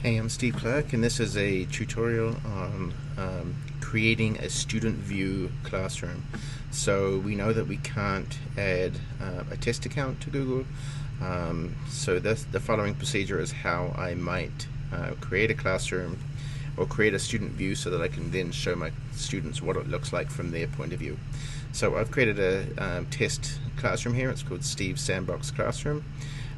Hey, I'm Steve Clark, and this is a tutorial on creating a student view classroom. So we know that we can't add a test account to Google. So the following procedure is how I might create a classroom or create a student view so that I can then show my students what it looks like from their point of view. So I've created a test classroom here. It's called Steve's Sandbox Classroom.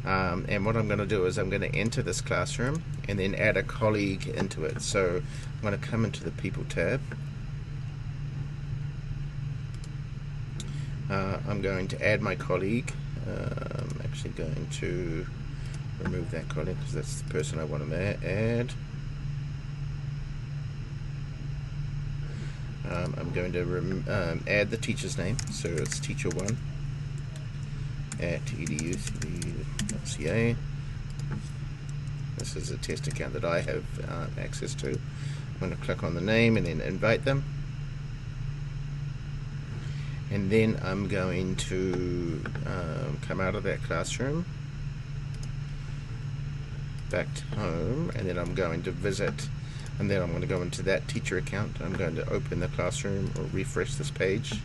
And what I'm going to do is I'm going to enter this classroom and then add a colleague into it. So I'm going to come into the People tab. I'm going to add my colleague. I'm actually going to remove that colleague because that's the person I want to add. I'm going to add the teacher's name, so it's teacher1 at edu.ca. This is a test account that I have access to. I'm going to click on the name and then invite them. And then I'm going to come out of that classroom, back to home, and then I'm going to visit, and then I'm going to go into that teacher account. I'm going to open the classroom or refresh this page.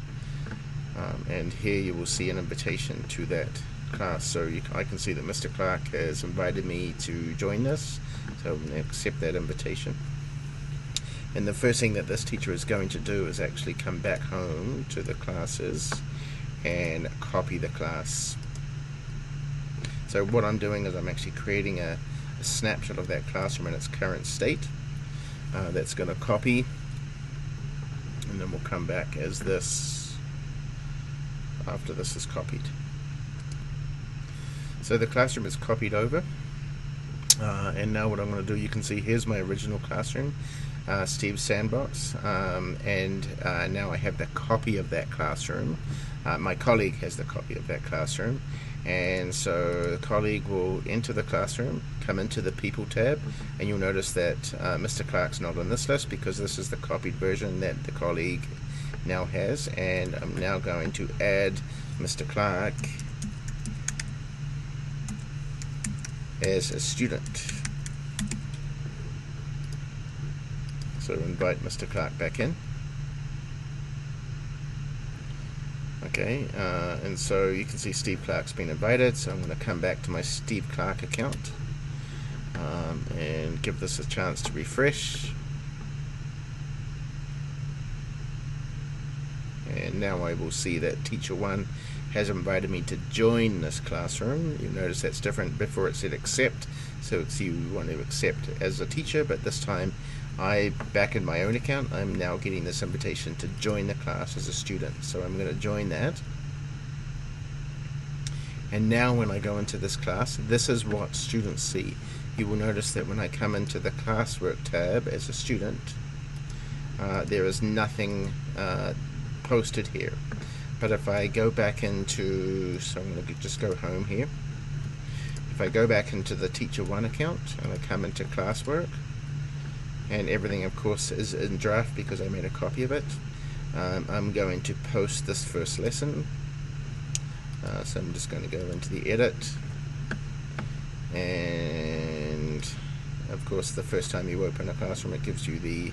And here you will see an invitation to that class. So I can see that Mr. Clark has invited me to join this, so I'm going to accept that invitation. And the first thing that this teacher is going to do is actually come back home to the classes and copy the class. So what I'm doing is I'm actually creating a snapshot of that classroom in its current state. That's going to copy, and then we'll come back as this after this is copied. So the classroom is copied over, and now what I'm going to do, you can see here's my original classroom, Steve's Sandbox, and now I have the copy of that classroom. My colleague has the copy of that classroom, and so the colleague will enter the classroom, come into the People tab, and you'll notice that Mr. Clark's not on this list because this is the copied version that the colleague now has. And I'm now going to add Mr. Clark as a student. So invite Mr. Clark back in. Okay, and so you can see Steve Clark's been invited, so I'm going to come back to my Steve Clark account and give this a chance to refresh. And now I will see that teacher1 has invited me to join this classroom. You'll notice that's different. Before it said accept, so it's you want to accept as a teacher, but this time back in my own account, I'm now getting this invitation to join the class as a student. So I'm going to join that. And now when I go into this class, this is what students see. You will notice that when I come into the classwork tab as a student, there is nothing posted here. But if I go back into, so I'm going to just go home here. If I go back into the teacher1 account and I come into classwork, and everything of course is in draft because I made a copy of it, I'm going to post this first lesson. So I'm just going to go into the edit, and of course the first time you open a classroom it gives you the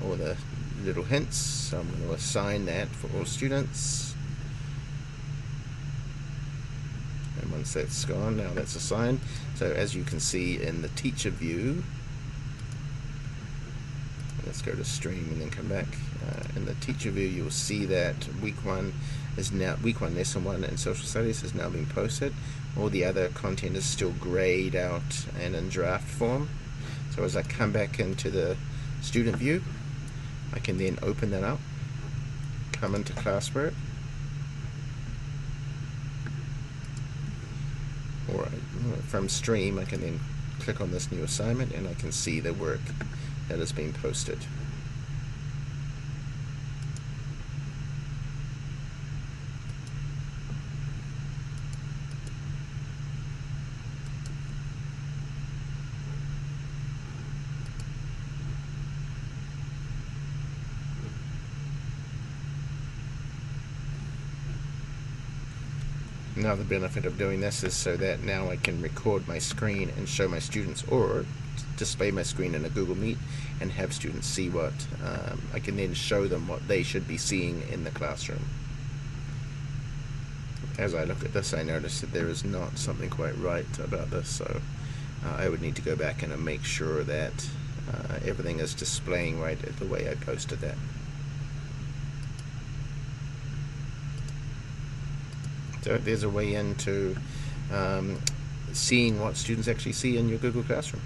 all the little hints, so I'm going to assign that for all students. And once that's gone, now that's assigned. So as you can see in the teacher view, let's go to stream and then come back. In the teacher view you'll see that week 1 lesson 1 in social studies has now been posted. All the other content is still grayed out and in draft form. So as I come back into the student view, I can then open that up, come into classwork, or from stream I can then click on this new assignment and I can see the work that has been posted. Now the benefit of doing this is so that now I can record my screen and show my students, or display my screen in a Google Meet and have students see what I can then show them what they should be seeing in the classroom. As I look at this, I notice that there is not something quite right about this, so I would need to go back and make sure that everything is displaying right the way I posted that. So there's a way into seeing what students actually see in your Google Classroom.